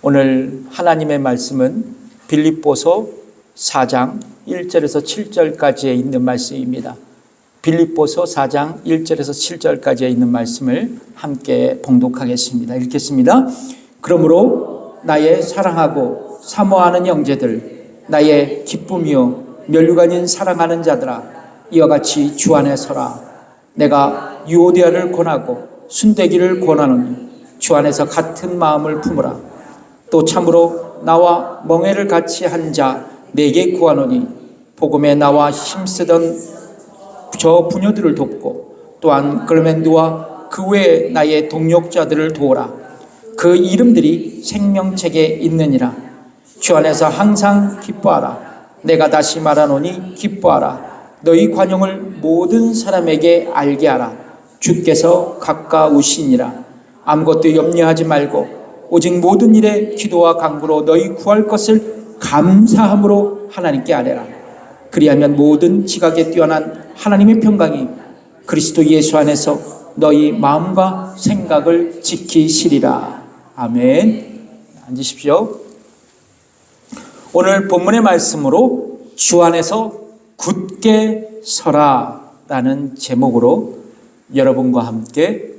오늘 하나님의 말씀은 빌립보서 4장 1절에서 7절까지에 있는 말씀입니다. 빌립보서 4장 1절에서 7절까지에 있는 말씀을 함께 봉독하겠습니다. 읽겠습니다. 그러므로 나의 사랑하고 사모하는 형제들, 나의 기쁨이요 면류관인 사랑하는 자들아, 이와 같이 주 안에 서라. 내가 유오디아를 권하고 순대기를 권하노니 주 안에서 같은 마음을 품으라. 또 참으로 나와 멍에를 같이 한 자 내게 구하노니 복음에 나와 힘쓰던 저 부녀들을 돕고 또한 글멘드와 그 외에 나의 동역자들을 도우라. 그 이름들이 생명책에 있느니라. 주 안에서 항상 기뻐하라. 내가 다시 말하노니 기뻐하라. 너희 관용을 모든 사람에게 알게 하라. 주께서 가까우시니라. 아무것도 염려하지 말고 오직 모든 일에 기도와 간구로 너희 구할 것을 감사함으로 하나님께 아뢰라. 그리하면 모든 지각에 뛰어난 하나님의 평강이 그리스도 예수 안에서 너희 마음과 생각을 지키시리라. 아멘. 앉으십시오. 오늘 본문의 말씀으로 주 안에서 굳게 서라 라는 제목으로 여러분과 함께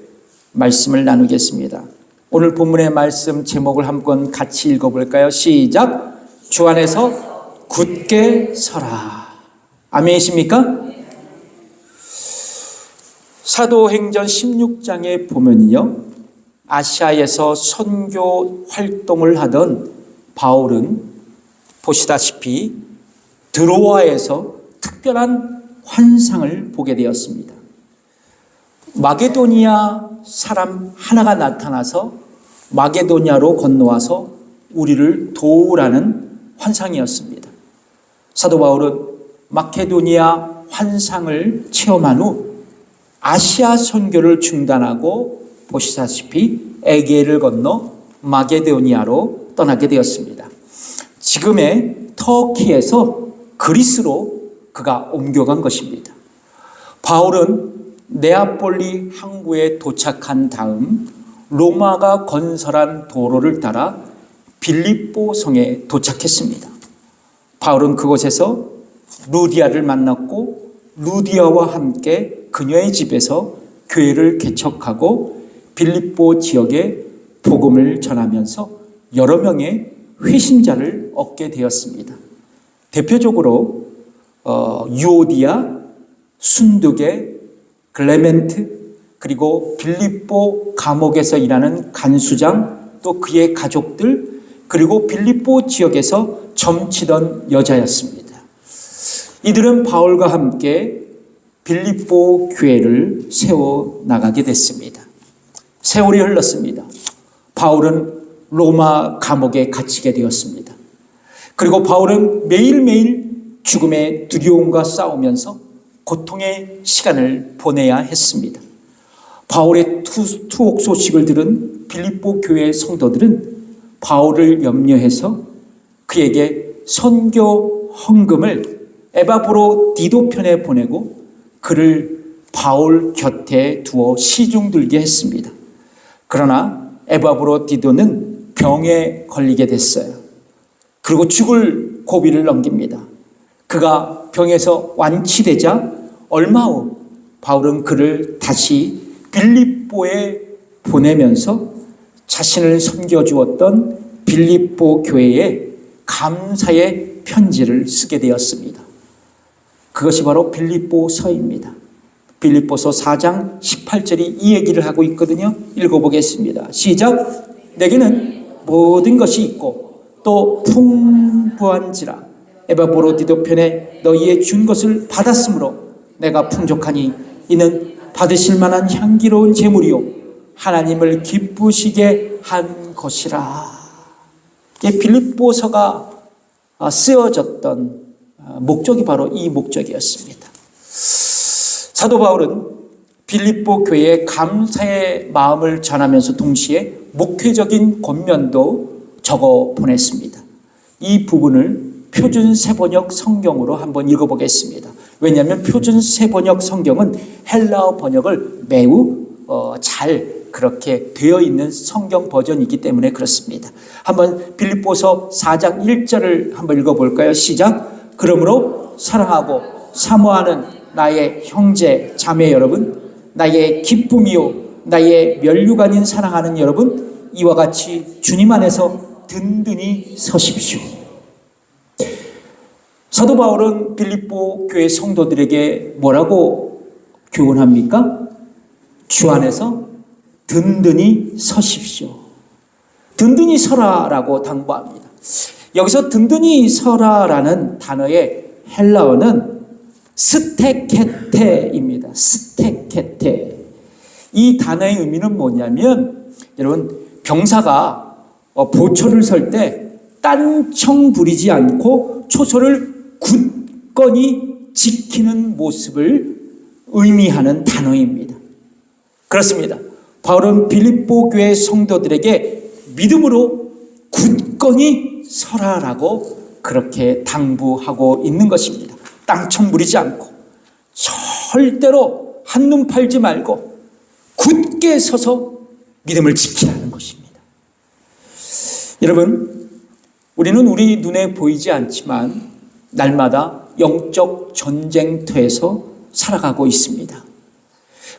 말씀을 나누겠습니다. 오늘 본문의 말씀 제목을 한번 같이 읽어볼까요? 시작! 주 안에서 굳게 서라. 아멘이십니까? 사도행전 16장에 보면요, 아시아에서 선교 활동을 하던 바울은 보시다시피 드로아에서 특별한 환상을 보게 되었습니다. 마게도니아 사람 하나가 나타나서 마게도니아로 건너와서 우리를 도우라는 환상이었습니다. 사도 바울은 마케도니아 환상을 체험한 후 아시아 선교를 중단하고 보시다시피 에게를 건너 마게도니아로 떠나게 되었습니다. 지금의 터키에서 그리스로 그가 옮겨간 것입니다. 바울은 네아폴리 항구에 도착한 다음 로마가 건설한 도로를 따라 빌립보 성에 도착했습니다. 바울은 그곳에서 루디아를 만났고 루디아와 함께 그녀의 집에서 교회를 개척하고 빌립보 지역에 복음을 전하면서 여러 명의 회신자를 얻게 되었습니다. 대표적으로 유오디아, 순두계, 클레멘트, 그리고 빌립보 감옥에서 일하는 간수장, 또 그의 가족들, 그리고 빌립보 지역에서 점치던 여자였습니다. 이들은 바울과 함께 빌립보 교회를 세워나가게 됐습니다. 세월이 흘렀습니다. 바울은 로마 감옥에 갇히게 되었습니다. 그리고 바울은 매일매일 죽음의 두려움과 싸우면서 고통의 시간을 보내야 했습니다. 바울의 투옥 소식을 들은 빌립보 교회의 성도들은 바울을 염려해서 그에게 선교 헌금을 에바브로 디도 편에 보내고 그를 바울 곁에 두어 시중들게 했습니다. 그러나 에바브로 디도는 병에 걸리게 됐어요. 그리고 죽을 고비를 넘깁니다. 그가 병에서 완치되자 얼마 후 바울은 그를 다시 빌립보에 보내면서 자신을 섬겨주었던 빌립보 교회에 감사의 편지를 쓰게 되었습니다. 그것이 바로 빌립보서입니다. 빌립보서 4장 18절이 이 얘기를 하고 있거든요. 읽어보겠습니다. 시작! 내게는 모든 것이 있고 또 풍부한지라 에바브로 디도 편에 너희의 준 것을 받았으므로 내가 풍족하니 이는 받으실 만한 향기로운 제물이요 하나님을 기쁘시게 한 것이라. 빌립보서가 쓰여졌던 목적이 바로 이 목적이었습니다. 사도 바울은 빌립보 교회에 감사의 마음을 전하면서 동시에 목회적인 권면도 적어 보냈습니다. 이 부분을 표준 세번역 성경으로 한번 읽어보겠습니다. 왜냐하면 표준 세번역 성경은 헬라어 번역을 매우 잘 그렇게 되어 있는 성경 버전이기 때문에 그렇습니다. 한번 빌립보서 4장 1절을 한번 읽어볼까요? 시작. 그러므로 사랑하고 사모하는 나의 형제 자매 여러분, 나의 기쁨이요 나의 면류관인 사랑하는 여러분, 이와 같이 주님 안에서 든든히 서십시오. 사도 바울은 빌립보 교회 성도들에게 뭐라고 교훈합니까? 주 안에서 든든히 서십시오. 든든히 서라라고 당부합니다. 여기서 든든히 서라라는 단어의 헬라어는 스테케테입니다. 스테케테. 이 단어의 의미는 뭐냐면, 여러분, 병사가 보초를 설 때 딴청 부리지 않고 초소를 굳건히 지키는 모습을 의미하는 단어입니다. 그렇습니다. 바울은 빌립보 교회 성도들에게 믿음으로 굳건히 서라라고 그렇게 당부하고 있는 것입니다. 땅청 부리지 않고 절대로 한눈 팔지 말고 굳게 서서 믿음을 지키라는 것입니다. 여러분, 우리는 우리 눈에 보이지 않지만 날마다 영적 전쟁터에서 살아가고 있습니다.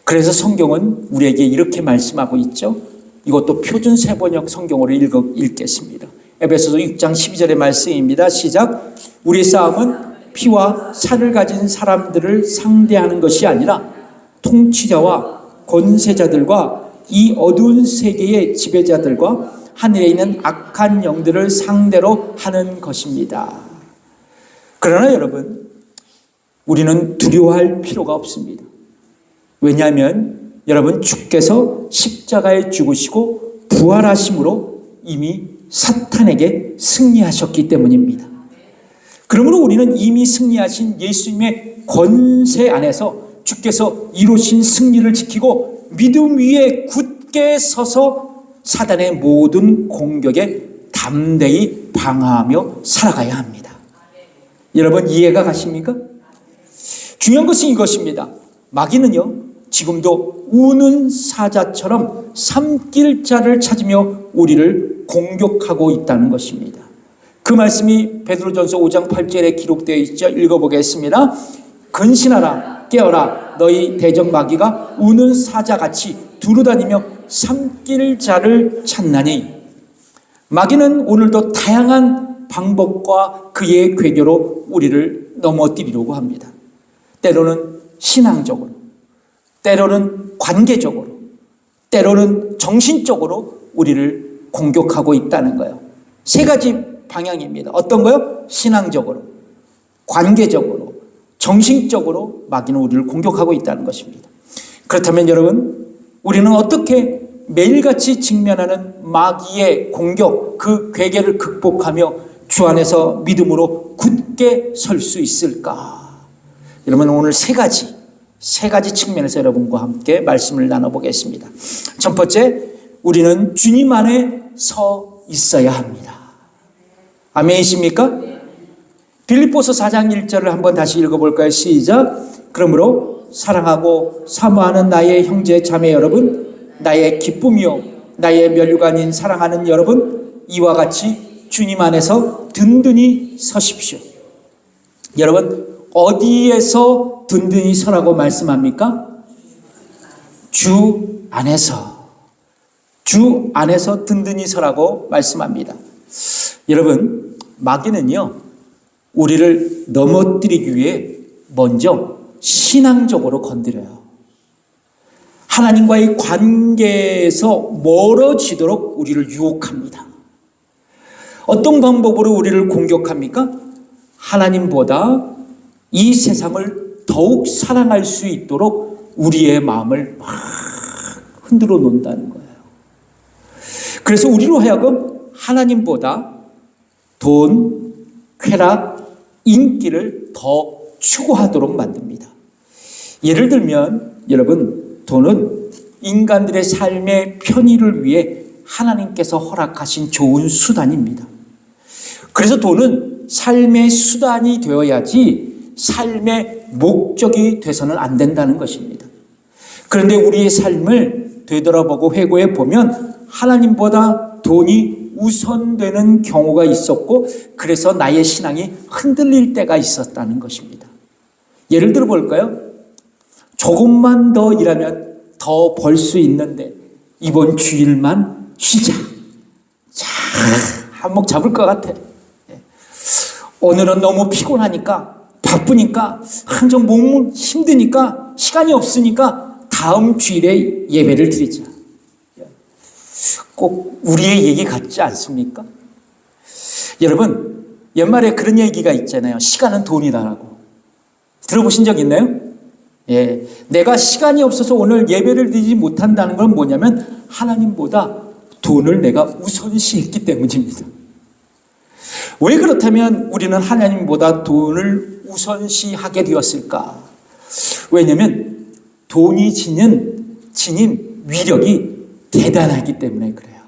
그래서 성경은 우리에게 이렇게 말씀하고 있죠. 이것도 표준 세번역 성경으로 읽겠습니다. 에베소서 6장 12절의 말씀입니다. 시작. 우리의 싸움은 피와 살을 가진 사람들을 상대하는 것이 아니라 통치자와 권세자들과 이 어두운 세계의 지배자들과 하늘에 있는 악한 영들을 상대로 하는 것입니다. 그러나 여러분, 우리는 두려워할 필요가 없습니다. 왜냐하면 여러분, 주께서 십자가에 죽으시고 부활하심으로 이미 사탄에게 승리하셨기 때문입니다. 그러므로 우리는 이미 승리하신 예수님의 권세 안에서 주께서 이루신 승리를 지키고 믿음 위에 굳게 서서 사단의 모든 공격에 담대히 방어하며 살아가야 합니다. 여러분, 이해가 가십니까? 중요한 것은 이것입니다. 마귀는요, 지금도 우는 사자처럼 삼킬 자를 찾으며 우리를 공격하고 있다는 것입니다. 그 말씀이 베드로전서 5장 8절에 기록되어 있죠. 읽어보겠습니다. 근신하라, 깨어라, 너희 대적 마귀가 우는 사자같이 두루다니며 삼킬 자를 찾나니. 마귀는 오늘도 다양한 방법과 그의 괴계로 우리를 넘어뜨리려고 합니다. 때로는 신앙적으로, 때로는 관계적으로, 때로는 정신적으로 우리를 공격하고 있다는 거예요. 세 가지 방향입니다. 어떤 거요? 신앙적으로, 관계적으로, 정신적으로 마귀는 우리를 공격하고 있다는 것입니다. 그렇다면 여러분, 우리는 어떻게 매일같이 직면하는 마귀의 공격, 그 괴계를 극복하며 주 안에서 믿음으로 굳게 설 수 있을까? 여러분, 오늘 세 가지 측면에서 여러분과 함께 말씀을 나눠보겠습니다. 첫 번째, 우리는 주님 안에 서 있어야 합니다. 아멘이십니까? 빌립보서 4장 1절을 한번 다시 읽어볼까요? 시작. 그러므로 사랑하고 사모하는 나의 형제 자매 여러분, 나의 기쁨이요 나의 면류관인 사랑하는 여러분, 이와 같이 주님 안에서 든든히 서십시오. 여러분, 어디에서 든든히 서라고 말씀합니까? 주 안에서. 주 안에서 든든히 서라고 말씀합니다. 여러분, 마귀는요, 우리를 넘어뜨리기 위해 먼저 신앙적으로 건드려요. 하나님과의 관계에서 멀어지도록 우리를 유혹합니다. 어떤 방법으로 우리를 공격합니까? 하나님보다 이 세상을 더욱 사랑할 수 있도록 우리의 마음을 막 흔들어 놓는다는 거예요. 그래서 우리로 하여금 하나님보다 돈, 쾌락, 인기를 더 추구하도록 만듭니다. 예를 들면 여러분, 돈은 인간들의 삶의 편의를 위해 하나님께서 허락하신 좋은 수단입니다. 그래서 돈은 삶의 수단이 되어야지 삶의 목적이 돼서는 안 된다는 것입니다. 그런데 우리의 삶을 되돌아보고 회고해 보면 하나님보다 돈이 우선되는 경우가 있었고, 그래서 나의 신앙이 흔들릴 때가 있었다는 것입니다. 예를 들어 볼까요? 조금만 더 일하면 더 벌 수 있는데 이번 주일만 쉬자. 자, 한몫 잡을 것 같아. 오늘은 너무 피곤하니까, 바쁘니까, 한정 몸 힘드니까, 시간이 없으니까 다음 주일에 예배를 드리자. 꼭 우리의 얘기 같지 않습니까? 여러분, 연말에 그런 얘기가 있잖아요. 시간은 돈이다라고. 들어보신 적 있나요? 예, 내가 시간이 없어서 오늘 예배를 드리지 못한다는 건 뭐냐면 하나님보다 돈을 내가 우선시했기 때문입니다. 왜 그렇다면 우리는 하나님보다 돈을 우선시하게 되었을까? 왜냐하면 돈이 지닌 위력이 대단하기 때문에 그래요.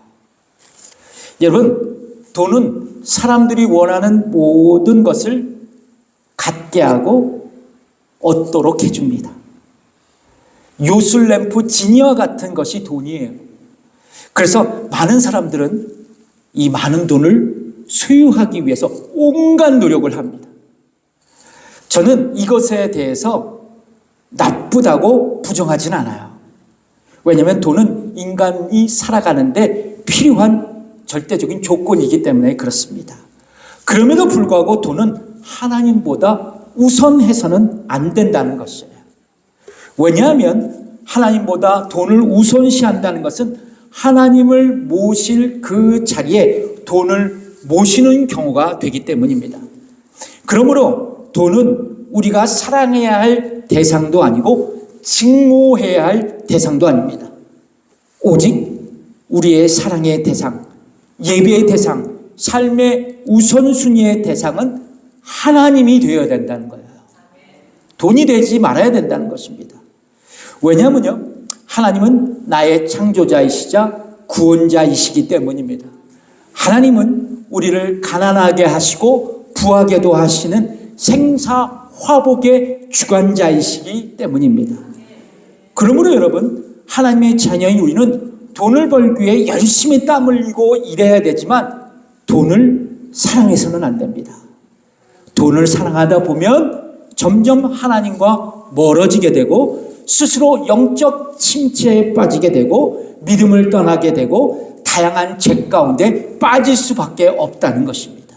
여러분, 돈은 사람들이 원하는 모든 것을 갖게 하고 얻도록 해줍니다. 요술램프 지니와 같은 것이 돈이에요. 그래서 많은 사람들은 이 많은 돈을 소유하기 위해서 온갖 노력을 합니다. 저는 이것에 대해서 나쁘다고 부정하진 않아요. 왜냐하면 돈은 인간이 살아가는데 필요한 절대적인 조건이기 때문에 그렇습니다. 그럼에도 불구하고 돈은 하나님보다 우선해서는 안 된다는 것이에요. 왜냐하면 하나님보다 돈을 우선시한다는 것은 하나님을 모실 그 자리에 돈을 모시는 경우가 되기 때문입니다. 그러므로 돈은 우리가 사랑해야 할 대상도 아니고 증오해야 할 대상도 아닙니다. 오직 우리의 사랑의 대상, 예배의 대상, 삶의 우선순위의 대상은 하나님이 되어야 된다는 거예요. 돈이 되지 말아야 된다는 것입니다. 왜냐하면요, 하나님은 나의 창조자이시자 구원자이시기 때문입니다. 하나님은 우리를 가난하게 하시고 부하게도 하시는 생사화복의 주관자이시기 때문입니다. 그러므로 여러분, 하나님의 자녀인 우리는 돈을 벌기 위해 열심히 땀 흘리고 일해야 되지만 돈을 사랑해서는 안 됩니다. 돈을 사랑하다 보면 점점 하나님과 멀어지게 되고 스스로 영적 침체에 빠지게 되고 믿음을 떠나게 되고 다양한 죄 가운데 빠질 수밖에 없다는 것입니다.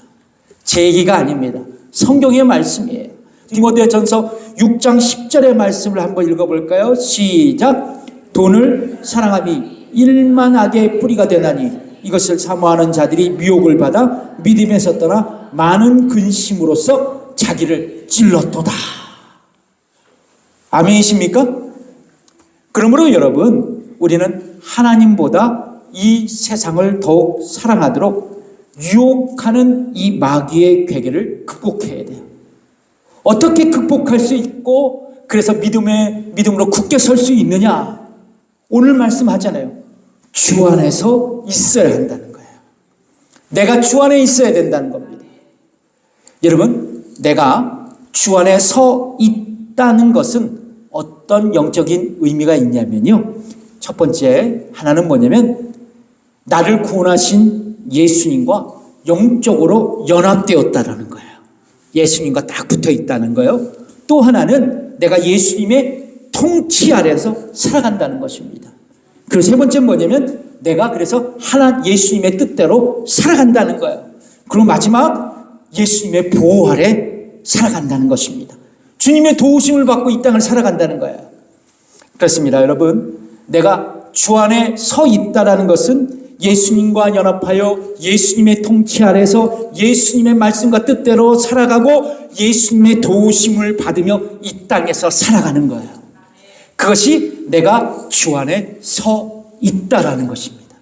제 얘기가 아닙니다. 성경의 말씀이에요. 디모데전서 6장 10절의 말씀을 한번 읽어볼까요? 시작. 돈을 사랑함이 일만하게 뿌리가 되나니 이것을 사모하는 자들이 미혹을 받아 믿음에서 떠나 많은 근심으로써 자기를 찔렀도다. 아멘이십니까? 그러므로 여러분, 우리는 하나님보다 이 세상을 더욱 사랑하도록 유혹하는 이 마귀의 괴계를 극복해야 돼요. 어떻게 극복할 수 있고 그래서 믿음으로 굳게 설 수 있느냐? 오늘 말씀하잖아요. 주 안에서 있어야 한다는 거예요. 내가 주 안에 있어야 된다는 겁니다. 여러분, 내가 주 안에 서 있다는 것은 어떤 영적인 의미가 있냐면요. 첫 번째 하나는 뭐냐면 나를 구원하신 예수님과 영적으로 연합되었다라는 거예요. 예수님과 딱 붙어 있다는 거예요. 또 하나는 내가 예수님의 통치 아래에서 살아간다는 것입니다. 그리고 세 번째는 뭐냐면 내가 그래서 예수님의 뜻대로 살아간다는 거예요. 그리고 마지막 예수님의 보호 아래 살아간다는 것입니다. 주님의 도우심을 받고 이 땅을 살아간다는 거예요. 그렇습니다, 여러분. 내가 주 안에 서 있다라는 것은 예수님과 연합하여 예수님의 통치 아래서 예수님의 말씀과 뜻대로 살아가고 예수님의 도우심을 받으며 이 땅에서 살아가는 거예요. 그것이 내가 주 안에 서 있다라는 것입니다.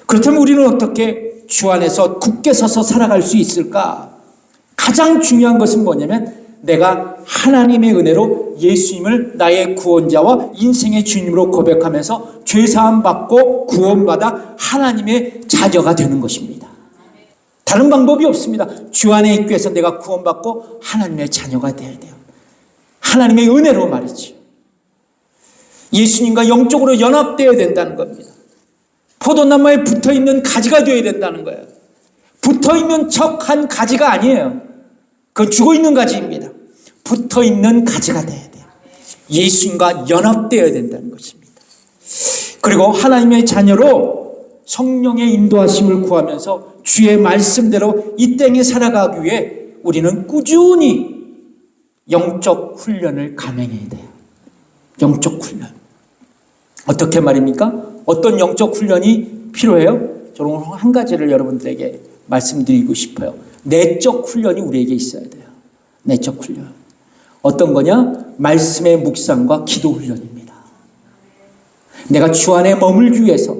그렇다면 우리는 어떻게 주 안에서 굳게 서서 살아갈 수 있을까? 가장 중요한 것은 뭐냐면 내가 하나님의 은혜로 예수님을 나의 구원자와 인생의 주님으로 고백하면서 죄사함 받고 구원받아 하나님의 자녀가 되는 것입니다. 다른 방법이 없습니다. 주 안에 있기 위해서 내가 구원받고 하나님의 자녀가 되어야 돼요. 하나님의 은혜로 말이죠. 예수님과 영적으로 연합되어야 된다는 겁니다. 포도나무에 붙어있는 가지가 되어야 된다는 거예요. 붙어있는 척 한 가지가 아니에요. 그건 죽어있는 가지입니다. 붙어있는 가지가 돼야 돼요. 예수님과 연합되어야 된다는 것입니다. 그리고 하나님의 자녀로 성령의 인도하심을 구하면서 주의 말씀대로 이 땅에 살아가기 위해 우리는 꾸준히 영적 훈련을 감행해야 돼요. 영적 훈련. 어떻게 말입니까? 어떤 영적 훈련이 필요해요? 저는 오늘 한 가지를 여러분들에게 말씀드리고 싶어요. 내적 훈련이 우리에게 있어야 돼요. 내적 훈련. 어떤 거냐? 말씀의 묵상과 기도 훈련입니다. 내가 주 안에 머물기 위해서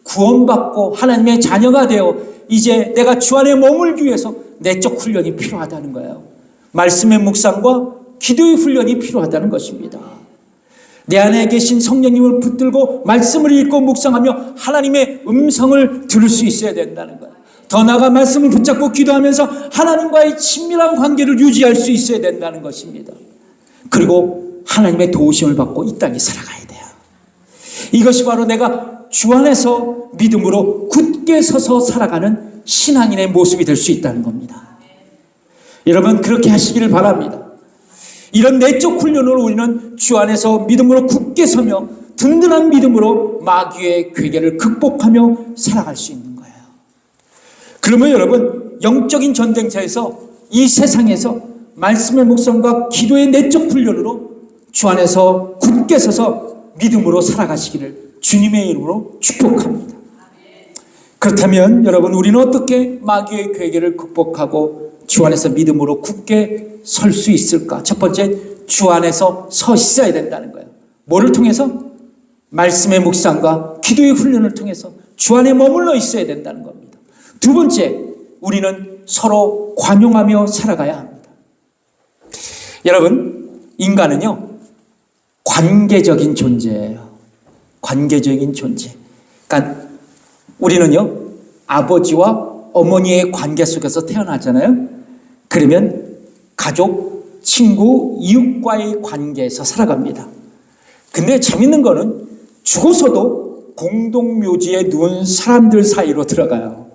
구원받고 하나님의 자녀가 되어 이제 내가 주 안에 머물기 위해서 내적 훈련이 필요하다는 거예요. 말씀의 묵상과 기도의 훈련이 필요하다는 것입니다. 내 안에 계신 성령님을 붙들고 말씀을 읽고 묵상하며 하나님의 음성을 들을 수 있어야 된다는 거예요. 더 나아가 말씀을 붙잡고 기도하면서 하나님과의 친밀한 관계를 유지할 수 있어야 된다는 것입니다. 그리고 하나님의 도우심을 받고 이 땅에 살아가야 돼요. 이것이 바로 내가 주 안에서 믿음으로 굳게 서서 살아가는 신앙인의 모습이 될 수 있다는 겁니다. 여러분 그렇게 하시기를 바랍니다. 이런 내적 훈련으로 우리는 주 안에서 믿음으로 굳게 서며 든든한 믿음으로 마귀의 괴계를 극복하며 살아갈 수 있는 거예요. 그러면 여러분 영적인 전쟁터에서 이 세상에서 말씀의 묵상과 기도의 내적 훈련으로 주 안에서 굳게 서서 믿음으로 살아가시기를 주님의 이름으로 축복합니다. 그렇다면 여러분 우리는 어떻게 마귀의 괴계를 극복하고 주 안에서 믿음으로 굳게 설 수 있을까? 첫 번째, 주 안에서 서 있어야 된다는 거예요. 뭐를 통해서? 말씀의 묵상과 기도의 훈련을 통해서 주 안에 머물러 있어야 된다는 겁니다. 두 번째, 우리는 서로 관용하며 살아가야 합니다. 여러분, 인간은요, 관계적인 존재예요. 관계적인 존재. 그러니까 우리는요, 아버지와 어머니의 관계 속에서 태어나잖아요. 그러면 가족, 친구, 이웃과의 관계에서 살아갑니다. 근데 재밌는 거는 죽어서도 공동묘지에 누운 사람들 사이로 들어가요.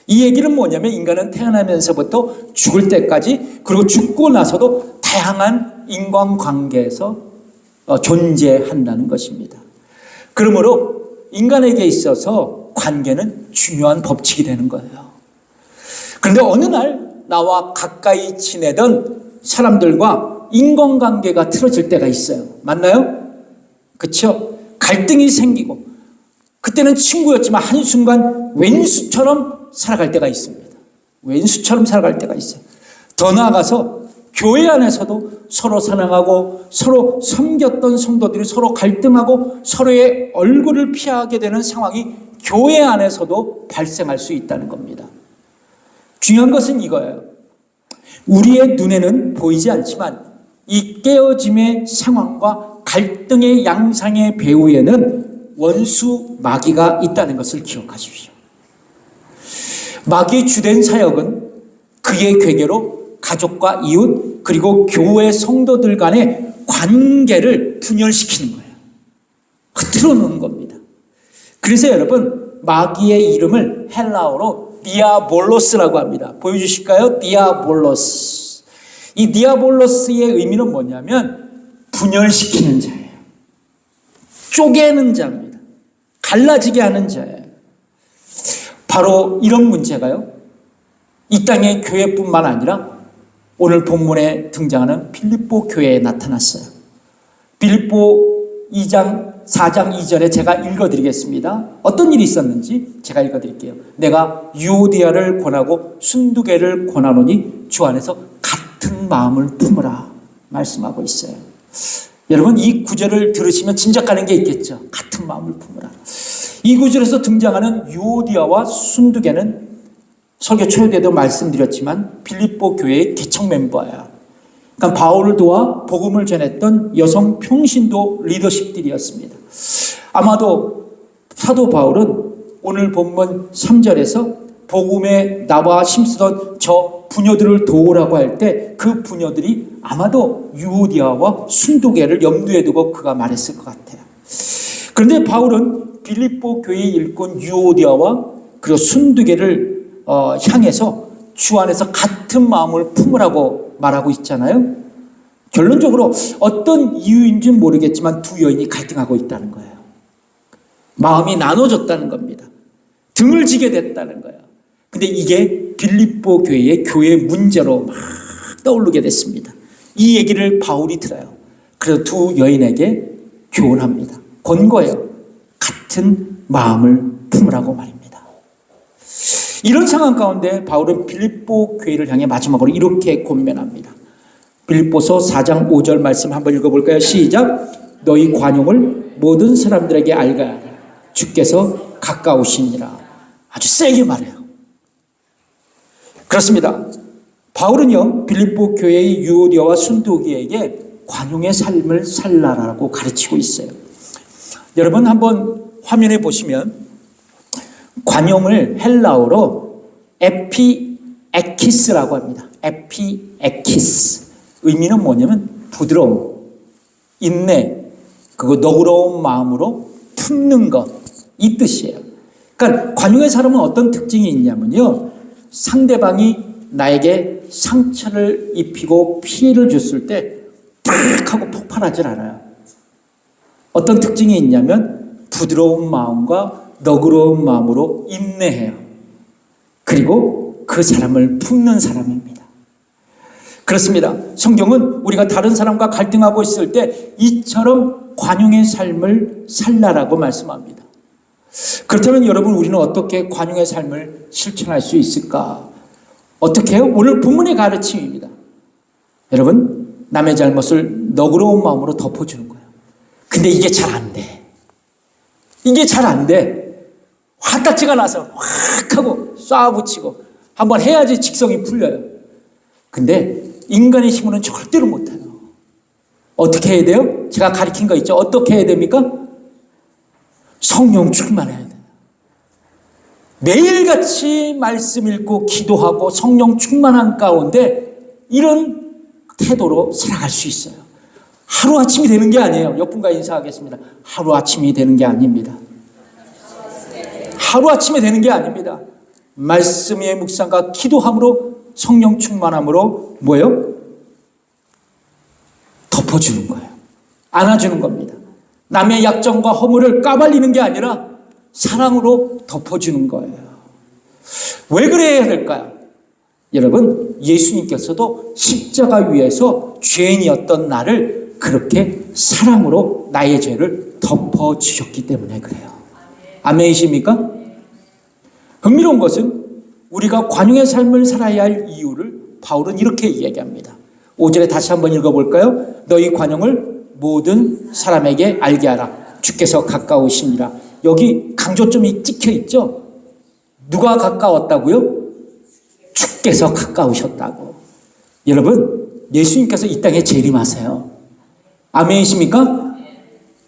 이 얘기는 뭐냐면 인간은 태어나면서부터 죽을 때까지 그리고 죽고 나서도 다양한 인간관계에서 존재한다는 것입니다. 그러므로 인간에게 있어서 관계는 중요한 법칙이 되는 거예요. 그런데 어느 날 나와 가까이 지내던 사람들과 인간관계가 틀어질 때가 있어요. 맞나요? 그렇죠? 갈등이 생기고 그때는 친구였지만 한순간 왼수처럼 살아갈 때가 있습니다. 왼수처럼 살아갈 때가 있어요. 더 나아가서 교회 안에서도 서로 사랑하고 서로 섬겼던 성도들이 서로 갈등하고 서로의 얼굴을 피하게 되는 상황이 교회 안에서도 발생할 수 있다는 겁니다. 중요한 것은 이거예요. 우리의 눈에는 보이지 않지만 이 깨어짐의 상황과 갈등의 양상의 배후에는 원수 마귀가 있다는 것을 기억하십시오. 마귀의 주된 사역은 그의 괴계로 가족과 이웃 그리고 교회 성도들 간의 관계를 분열시키는 거예요. 흐트러 놓는 겁니다. 그래서 여러분 마귀의 이름을 헬라어로 디아볼로스라고 합니다. 보여주실까요? 디아볼로스. 이 디아볼로스의 의미는 뭐냐면 분열시키는 자예요. 쪼개는 자입니다. 갈라지게 하는 자예요. 바로 이런 문제가요. 이 땅의 교회뿐만 아니라 오늘 본문에 등장하는 빌립보 교회에 나타났어요. 빌립보 4장 2절에 제가 읽어드리겠습니다. 어떤 일이 있었는지 제가 읽어드릴게요. 내가 유오디아를 권하고 순두개를 권하노니 주 안에서 같은 마음을 품으라 말씀하고 있어요. 여러분 이 구절을 들으시면 짐작가는 게 있겠죠. 같은 마음을 품으라. 이 구절에서 등장하는 유오디아와 순두개는 설교 초대 때도 말씀드렸지만 빌립보 교회의 개척 멤버예요. 그러니까 바울을 도와 복음을 전했던 여성 평신도 리더십들이었습니다. 아마도 사도 바울은 오늘 본문 3절에서 복음에 나와 힘쓰던 저 부녀들을 도우라고 할 때 그 부녀들이 아마도 유오디아와 순두개를 염두에 두고 그가 말했을 것 같아요. 그런데 바울은 빌립보 교회 일꾼 유오디아와 그리고 순두개를 향해서 주 안에서 같은 마음을 품으라고 말하고 있잖아요. 결론적으로 어떤 이유인지는 모르겠지만 두 여인이 갈등하고 있다는 거예요. 마음이 나눠졌다는 겁니다. 등을 지게 됐다는 거예요. 근데 이게 빌립보 교회의 교회 문제로 막 떠오르게 됐습니다. 이 얘기를 바울이 들어요. 그래서 두 여인에게 교훈합니다. 권고해요. 같은 마음을 품으라고 말입니다. 이런 상황 가운데 바울은 빌립보 교회를 향해 마지막으로 이렇게 권면합니다. 빌립보서 4장 5절 말씀 한번 읽어볼까요? 시작. 너희 관용을 모든 사람들에게 알게 하라. 주께서 가까우시니라. 아주 세게 말해요. 그렇습니다. 바울은요, 빌립보 교회의 유오디아와 순두기에게 관용의 삶을 살라라고 가르치고 있어요. 여러분 한번 화면에 보시면 관용을 헬라어로 에피에키스라고 합니다. 에피에키스. 의미는 뭐냐면 부드러움, 인내, 그거 너그러운 마음으로 품는 것, 이 뜻이에요. 그러니까 관용의 사람은 어떤 특징이 있냐면요, 상대방이 나에게 상처를 입히고 피해를 줬을 때 팍 하고 폭발하질 않아요. 어떤 특징이 있냐면 부드러운 마음과 너그러운 마음으로 인내해요. 그리고 그 사람을 품는 사람입니다. 그렇습니다. 성경은 우리가 다른 사람과 갈등하고 있을 때 이처럼 관용의 삶을 살라라고 말씀합니다. 그렇다면 여러분, 우리는 어떻게 관용의 삶을 실천할 수 있을까? 어떻게 해요? 오늘 본문의 가르침입니다. 여러분, 남의 잘못을 너그러운 마음으로 덮어주는 거예요. 근데 이게 잘 안 돼. 이게 잘 안 돼. 화딱지가 나서 확 하고 쏴붙이고 한번 해야지 직성이 풀려요. 근데 인간의 힘으로는 절대로 못해요. 어떻게 해야 돼요? 제가 가르친 거 있죠? 어떻게 해야 됩니까? 성령 충만해야 돼요. 매일같이 말씀 읽고 기도하고 성령 충만한 가운데 이런 태도로 살아갈 수 있어요. 하루아침이 되는 게 아니에요. 옆분과 인사하겠습니다. 하루아침이 되는 게 아닙니다. 하루아침에 되는 게 아닙니다. 말씀의 묵상과 기도함으로 성령 충만함으로 뭐예요? 덮어주는 거예요. 안아주는 겁니다. 남의 약점과 허물을 까발리는 게 아니라 사랑으로 덮어주는 거예요. 왜 그래야 될까요? 여러분, 예수님께서도 십자가 위에서 죄인이었던 나를 그렇게 사랑으로 나의 죄를 덮어주셨기 때문에 그래요. 아멘이십니까? 흥미로운 것은 우리가 관용의 삶을 살아야 할 이유를 바울은 이렇게 이야기합니다. 5절에 다시 한번 읽어볼까요? 너희 관용을 모든 사람에게 알게 하라. 주께서 가까우시니라. 여기 강조점이 찍혀 있죠? 누가 가까웠다고요? 주께서 가까우셨다고. 여러분, 예수님께서 이 땅에 재림하세요. 아멘이십니까?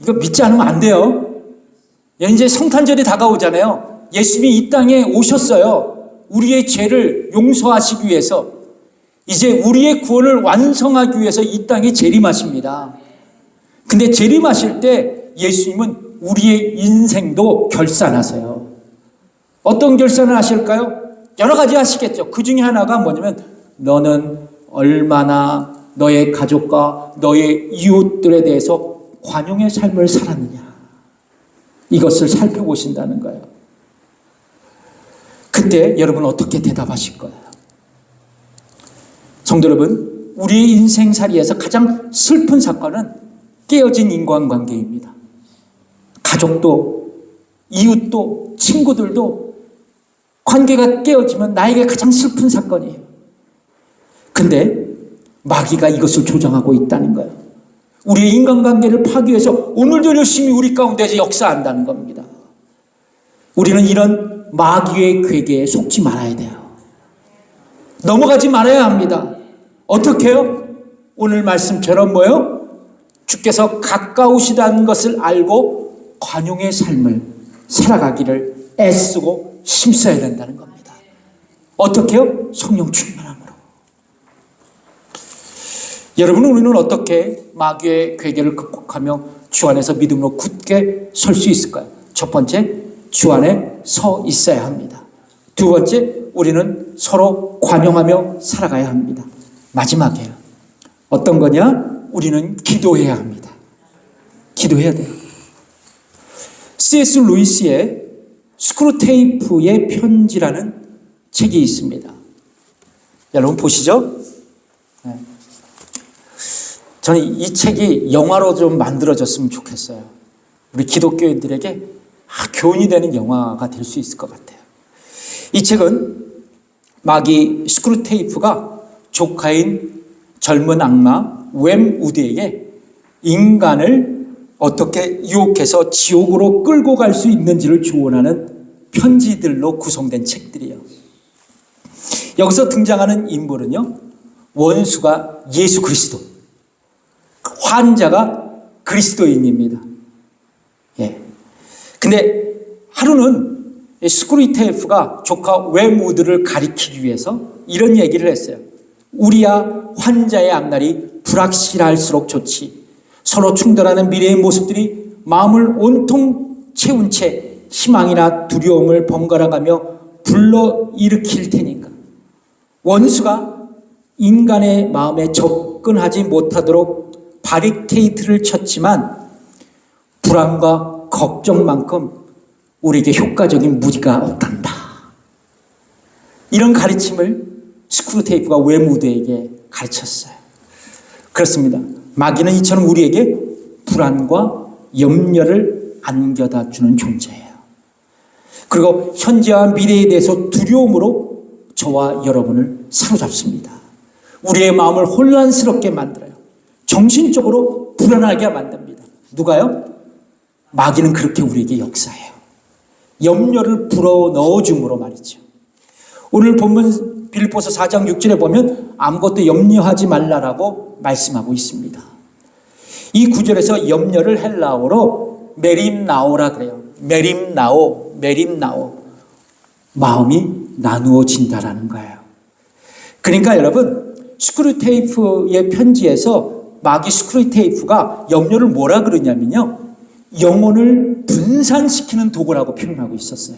이거 믿지 않으면 안 돼요. 이제 성탄절이 다가오잖아요. 예수님이 이 땅에 오셨어요. 우리의 죄를 용서하시기 위해서, 이제 우리의 구원을 완성하기 위해서 이 땅에 재림하십니다. 근데 재림하실 때 예수님은 우리의 인생도 결산하세요. 어떤 결산을 하실까요? 여러 가지 하시겠죠. 그 중에 하나가 뭐냐면 너는 얼마나 너의 가족과 너의 이웃들에 대해서 관용의 삶을 살았느냐, 이것을 살펴보신다는 거예요. 그때 여러분 어떻게 대답하실 거예요? 성도 여러분, 우리의 인생살이에서 가장 슬픈 사건은 깨어진 인간관계입니다. 가족도 이웃도 친구들도 관계가 깨어지면 나에게 가장 슬픈 사건이에요. 근데 마귀가 이것을 조장하고 있다는 거예요. 우리의 인간관계를 파괴해서 오늘도 열심히 우리 가운데서 역사한다는 겁니다. 우리는 이런 마귀의 괴계에 속지 말아야 돼요. 넘어가지 말아야 합니다. 어떻게 해요? 오늘 말씀처럼 뭐요? 주께서 가까우시다는 것을 알고 관용의 삶을 살아가기를 애쓰고 힘써야 된다는 겁니다. 어떻게 해요? 성령 충만함으로. 여러분, 우리는 어떻게 마귀의 괴계를 극복하며 주 안에서 믿음으로 굳게 설 수 있을까요? 첫 번째, 주 안에 서 있어야 합니다. 두 번째, 우리는 서로 관용하며 살아가야 합니다. 마지막이에요. 어떤 거냐? 우리는 기도해야 합니다. 기도해야 돼요. C.S. 루이스의 스크루테이프의 편지라는 책이 있습니다. 여러분 보시죠. 네. 저는 이 책이 영화로 좀 만들어졌으면 좋겠어요. 우리 기독교인들에게 교훈이 되는 영화가 될 수 있을 것 같아요. 이 책은 마귀 스크루테이프가 조카인 젊은 악마 웸 우드에게 인간을 어떻게 유혹해서 지옥으로 끌고 갈 수 있는지를 조언하는 편지들로 구성된 책들이에요. 여기서 등장하는 인물은요, 원수가 예수 그리스도, 환자가 그리스도인입니다. 예. 근데 하루는 스크루테이프가 조카 웸 우드를 가리키기 위해서 이런 얘기를 했어요. 우리야 환자의 앞날이 불확실할수록 좋지. 서로 충돌하는 미래의 모습들이 마음을 온통 채운 채 희망이나 두려움을 번갈아가며 불러일으킬 테니까. 원수가 인간의 마음에 접근하지 못하도록 바리케이트를 쳤지만 불안과 걱정만큼 우리에게 효과적인 무기가 없단다. 이런 가르침을 스크루테이프가 웸 우드에게 가르쳤어요. 그렇습니다. 마귀는 이처럼 우리에게 불안과 염려를 안겨다 주는 존재예요. 그리고 현재와 미래에 대해서 두려움으로 저와 여러분을 사로잡습니다. 우리의 마음을 혼란스럽게 만들어요. 정신적으로 불안하게 만듭니다. 누가요? 마귀는 그렇게 우리에게 역사해요. 염려를 불어넣어 줌으로 말이죠. 오늘 본문 빌립보서 4장 6절에 보면 아무것도 염려하지 말라라고 말씀하고 있습니다. 이 구절에서 염려를 헬라어로 메림나오라 그래요. 메림나오. 마음이 나누어진다라는 거예요. 그러니까 여러분, 스크루테이프의 편지에서 마귀 스크루테이프가 염려를 뭐라 그러냐면요, 영혼을 분산시키는 도구라고 표현하고 있었어요.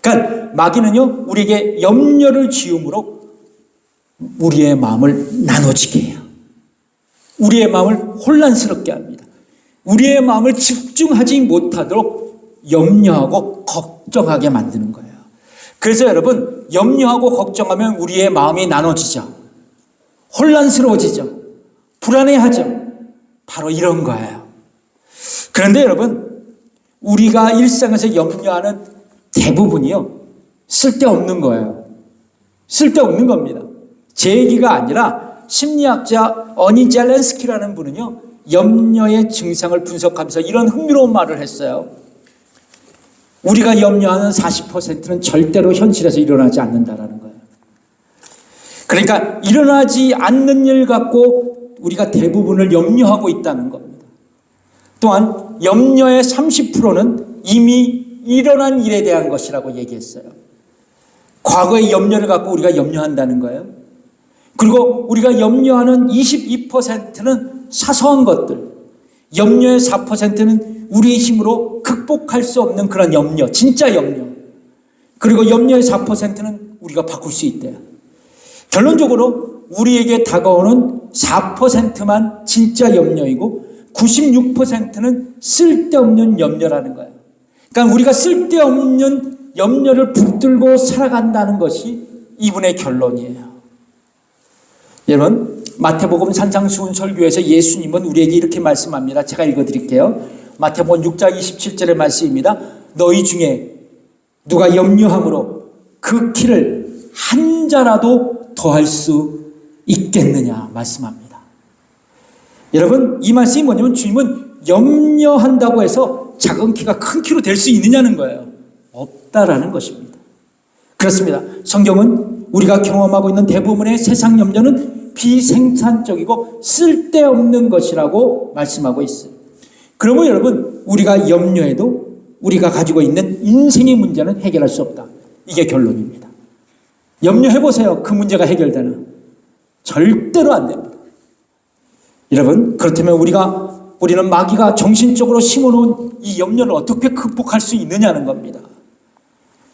그러니까 마귀는요, 우리에게 염려를 지음으로 우리의 마음을 나눠지게 해요. 우리의 마음을 혼란스럽게 합니다. 우리의 마음을 집중하지 못하도록 염려하고 걱정하게 만드는 거예요. 그래서 여러분, 염려하고 걱정하면 우리의 마음이 나눠지죠. 혼란스러워지죠. 불안해하죠. 바로 이런 거예요. 그런데 여러분, 우리가 일상에서 염려하는 대부분이요, 쓸데없는 거예요. 쓸데없는 겁니다. 제 얘기가 아니라 심리학자 어니 젤렌스키라는 분은요, 염려의 증상을 분석하면서 이런 흥미로운 말을 했어요. 우리가 염려하는 40%는 절대로 현실에서 일어나지 않는다라는 거예요. 그러니까 일어나지 않는 일 갖고 우리가 대부분을 염려하고 있다는 겁니다. 또한 염려의 30%는 이미 일어난 일에 대한 것이라고 얘기했어요. 과거의 염려를 갖고 우리가 염려한다는 거예요. 그리고 우리가 염려하는 22%는 사소한 것들, 염려의 4%는 우리의 힘으로 극복할 수 없는 그런 염려, 진짜 염려. 그리고 염려의 4%는 우리가 바꿀 수 있대요. 결론적으로 우리에게 다가오는 4%만 진짜 염려이고 96%는 쓸데없는 염려라는 거예요. 그러니까 우리가 쓸데없는 염려를 붙들고 살아간다는 것이 이분의 결론이에요. 여러분, 마태복음 산상수훈 설교에서 예수님은 우리에게 이렇게 말씀합니다. 제가 읽어드릴게요. 마태복음 6장 27절의 말씀입니다. 너희 중에 누가 염려함으로 그 키를 한 자라도 더할 수 있겠느냐 말씀합니다. 여러분, 이 말씀이 뭐냐면 주님은 염려한다고 해서 작은 키가 큰 키로 될 수 있느냐는 거예요. 없다라는 것입니다. 그렇습니다. 성경은 우리가 경험하고 있는 대부분의 세상 염려는 비생산적이고 쓸데없는 것이라고 말씀하고 있어요. 그러면 여러분, 우리가 염려해도 우리가 가지고 있는 인생의 문제는 해결할 수 없다. 이게 결론입니다. 염려해보세요. 그 문제가 해결되나? 절대로 안 됩니다. 여러분, 그렇다면 우리가 우리는 마귀가 정신적으로 심어놓은 이 염려를 어떻게 극복할 수 있느냐는 겁니다.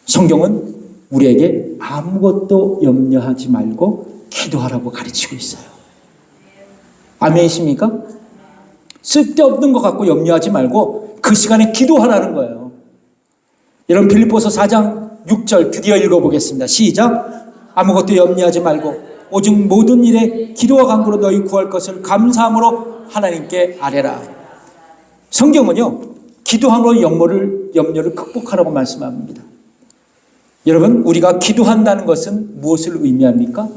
성경은 우리에게 아무것도 염려하지 말고 기도하라고 가르치고 있어요. 아멘이십니까? 쓸데없는 것 갖고 염려하지 말고 그 시간에 기도하라는 거예요. 여러분 빌립보서 4장 6절 드디어 읽어보겠습니다. 시작. 아무것도 염려하지 말고 오직 모든 일에 기도와 간구로 너희 구할 것을 감사함으로 하나님께 아뢰라. 성경은요, 기도함으로 염려를 극복하라고 말씀합니다. 여러분, 우리가 기도한다는 것은 무엇을 의미합니까?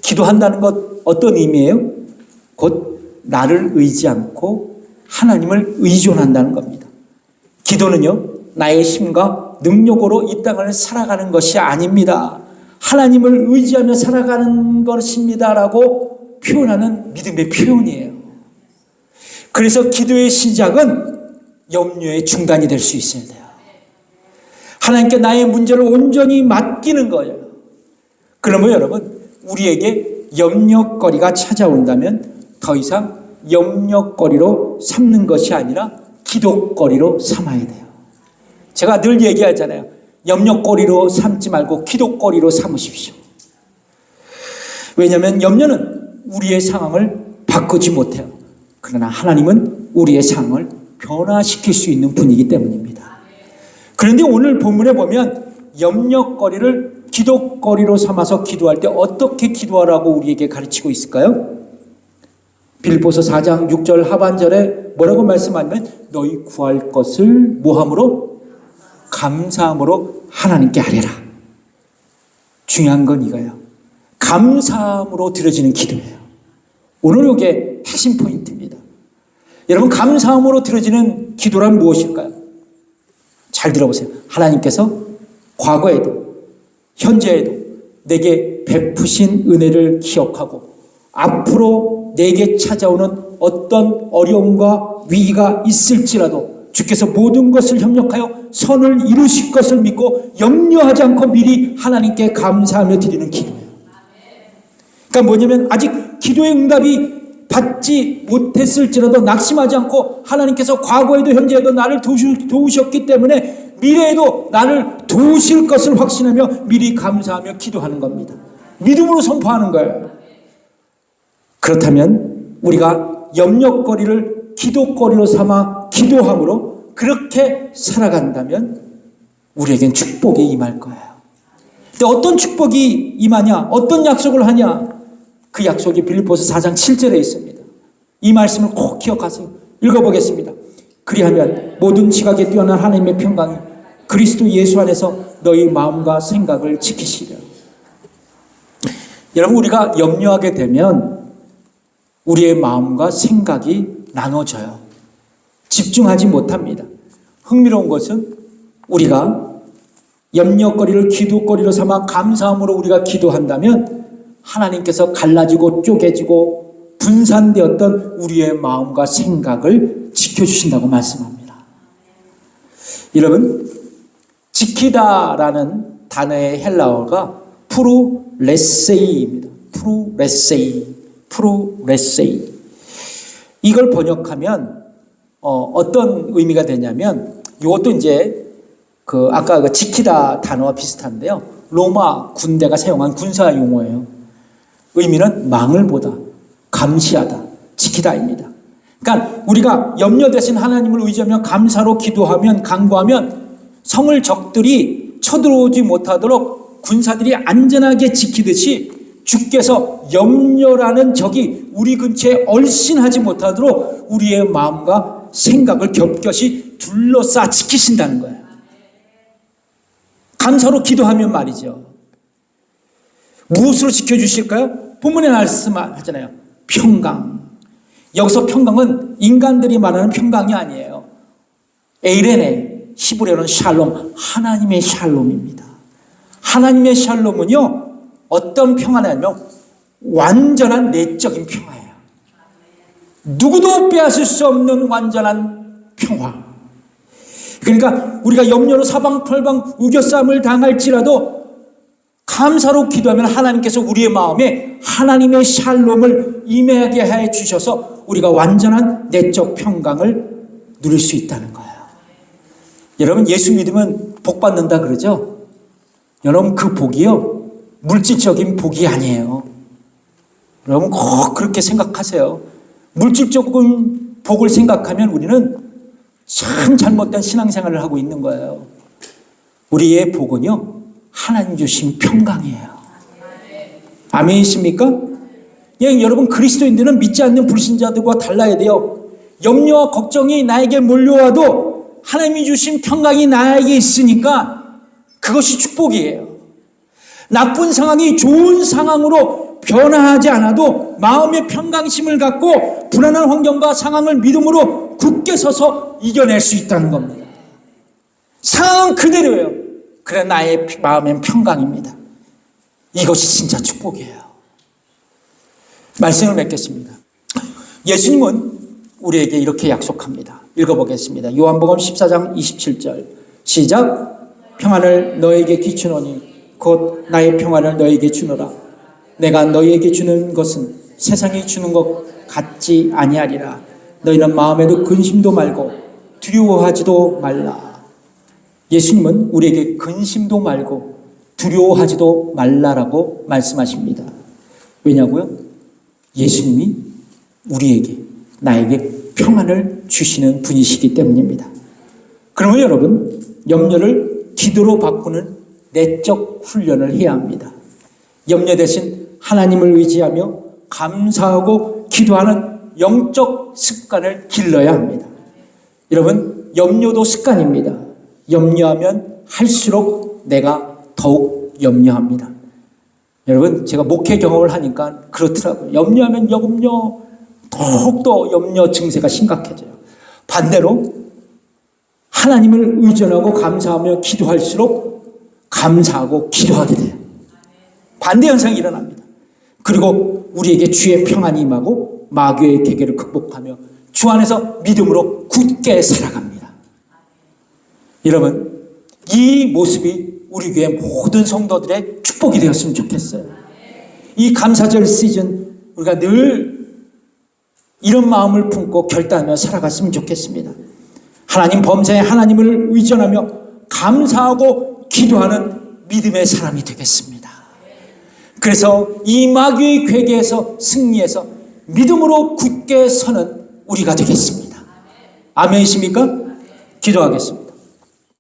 기도한다는 것 어떤 의미예요? 곧 나를 의지 않고 하나님을 의존한다는 겁니다. 기도는요, 나의 힘과 능력으로 이 땅을 살아가는 것이 아닙니다. 하나님을 의지하며 살아가는 것입니다라고 표현하는 믿음의 표현이에요. 그래서 기도의 시작은 염려의 중단이 될 수 있어야 돼요. 하나님께 나의 문제를 온전히 맡기는 거예요. 그러면 여러분, 우리에게 염려거리가 찾아온다면 더 이상 염려거리로 삼는 것이 아니라 기도거리로 삼아야 돼요. 제가 늘 얘기하잖아요. 염려거리로 삼지 말고 기도거리로 삼으십시오. 왜냐하면 염려는 우리의 상황을 바꾸지 못해요. 그러나 하나님은 우리의 상황을 변화시킬 수 있는 분이기 때문입니다. 그런데 오늘 본문에 보면 염려거리를 기도거리로 삼아서 기도할 때 어떻게 기도하라고 우리에게 가르치고 있을까요? 빌립보서 4장 6절 하반절에 뭐라고 말씀하냐면 너희 구할 것을 뭐함으로? 감사함으로 하나님께 아뢰라. 중요한 건 이거예요. 감사함으로 드려지는 기도예요. 오늘 이게 핵심 포인트입니다. 여러분, 감사함으로 드려지는 기도란 무엇일까요? 잘 들어보세요. 하나님께서 과거에도 현재에도 내게 베푸신 은혜를 기억하고 앞으로 내게 찾아오는 어떤 어려움과 위기가 있을지라도 주께서 모든 것을 협력하여 선을 이루실 것을 믿고 염려하지 않고 미리 하나님께 감사하며 드리는 기도예요. 그러니까 뭐냐면 아직 기도의 응답이 받지 못했을지라도 낙심하지 않고 하나님께서 과거에도 현재에도 나를 도우셨기 때문에 미래에도 나를 도우실 것을 확신하며 미리 감사하며 기도하는 겁니다. 믿음으로 선포하는 거예요. 그렇다면 우리가 염려거리를 기도거리로 삼아 기도함으로 그렇게 살아간다면 우리에겐 축복이 임할 거예요. 근데 어떤 축복이 임하냐? 어떤 약속을 하냐? 그 약속이 빌립보서 4장 7절에 있습니다. 이 말씀을 꼭 기억하세요. 읽어보겠습니다. 그리하면 모든 지각에 뛰어난 하나님의 평강이 그리스도 예수 안에서 너희 마음과 생각을 지키시려. 여러분, 우리가 염려하게 되면 우리의 마음과 생각이 나눠져요. 집중하지 못합니다. 흥미로운 것은 우리가 염려거리를 기도거리로 삼아 감사함으로 우리가 기도한다면 하나님께서 갈라지고 쪼개지고 분산되었던 우리의 마음과 생각을 지켜주신다고 말씀합니다. 여러분, 지키다라는 단어의 헬라어가 프루레세이입니다. 프루레세이. 이걸 번역하면 어떤 의미가 되냐면 이것도 이제 아까 그 지키다 단어와 비슷한데요. 로마 군대가 사용한 군사 용어예요. 의미는 망을 보다, 감시하다, 지키다입니다. 그러니까 우리가 염려 대신 하나님을 의지하며 감사로 기도하면, 간구하면 성을 적들이 쳐들어오지 못하도록 군사들이 안전하게 지키듯이 주께서 염려라는 적이 우리 근처에 얼씬하지 못하도록 우리의 마음과 생각을 겹겹이 둘러싸 지키신다는 거예요. 감사로 기도하면 말이죠. 무엇으로 지켜주실까요? 본문에 말씀하잖아요. 평강. 여기서 평강은 인간들이 말하는 평강이 아니에요. 에이레네, 히브리어는 샬롬, 하나님의 샬롬입니다. 하나님의 샬롬은요, 어떤 평화냐면 완전한 내적인 평화예요. 누구도 빼앗을 수 없는 완전한 평화. 그러니까 우리가 염려로 사방팔방 우겨싸움을 당할지라도 감사로 기도하면 하나님께서 우리의 마음에 하나님의 샬롬을 임하게 해 주셔서 우리가 완전한 내적 평강을 누릴 수 있다는 거예요. 여러분, 예수 믿으면 복 받는다 그러죠? 여러분, 그 복이요, 물질적인 복이 아니에요. 여러분 꼭 그렇게 생각하세요. 물질적인 복을 생각하면 우리는 참 잘못된 신앙생활을 하고 있는 거예요. 우리의 복은요, 하나님 주신 평강이에요. 아멘이십니까? 예, 여러분, 그리스도인들은 믿지 않는 불신자들과 달라야 돼요. 염려와 걱정이 나에게 몰려와도 하나님이 주신 평강이 나에게 있으니까 그것이 축복이에요. 나쁜 상황이 좋은 상황으로 변화하지 않아도 마음의 평강심을 갖고 불안한 환경과 상황을 믿음으로 굳게 서서 이겨낼 수 있다는 겁니다. 상황은 그대로예요. 그래, 나의 마음엔 평강입니다. 이것이 진짜 축복이에요. 말씀을 맺겠습니다. 예수님은 우리에게 이렇게 약속합니다. 읽어보겠습니다. 요한복음 14장 27절 시작. 평안을 너에게 끼치노니 곧 나의 평안을 너에게 주노라. 내가 너희에게 주는 것은 세상이 주는 것 같지 아니하리라. 너희는 마음에도 근심도 말고 두려워하지도 말라. 예수님은 우리에게 근심도 말고 두려워하지도 말라라고 말씀하십니다. 왜냐고요? 예수님이 우리에게, 나에게 평안을 주시는 분이시기 때문입니다. 그러면 여러분, 염려를 기도로 바꾸는 내적 훈련을 해야 합니다. 염려 대신 하나님을 의지하며 감사하고 기도하는 영적 습관을 길러야 합니다. 여러분, 염려도 습관입니다. 염려하면 할수록 내가 더욱 염려합니다. 여러분, 제가 목회 경험을 하니까 그렇더라고요. 염려하면 더욱더 염려 증세가 심각해져요. 반대로 하나님을 의존하고 감사하며 기도할수록 감사하고 기도하게 돼요. 반대 현상이 일어납니다. 그리고 우리에게 주의 평안이 임하고 마귀의 계계를 극복하며 주 안에서 믿음으로 굳게 살아갑니다. 여러분, 이 모습이 우리 교회 모든 성도들의 축복이 되었으면 좋겠어요. 이 감사절 시즌 우리가 늘 이런 마음을 품고 결단하며 살아갔으면 좋겠습니다. 하나님 범사에 하나님을 의존하며 감사하고 기도하는 믿음의 사람이 되겠습니다. 그래서 이 마귀의 괴계에서 승리해서 믿음으로 굳게 서는 우리가 되겠습니다. 아멘이십니까? 기도하겠습니다.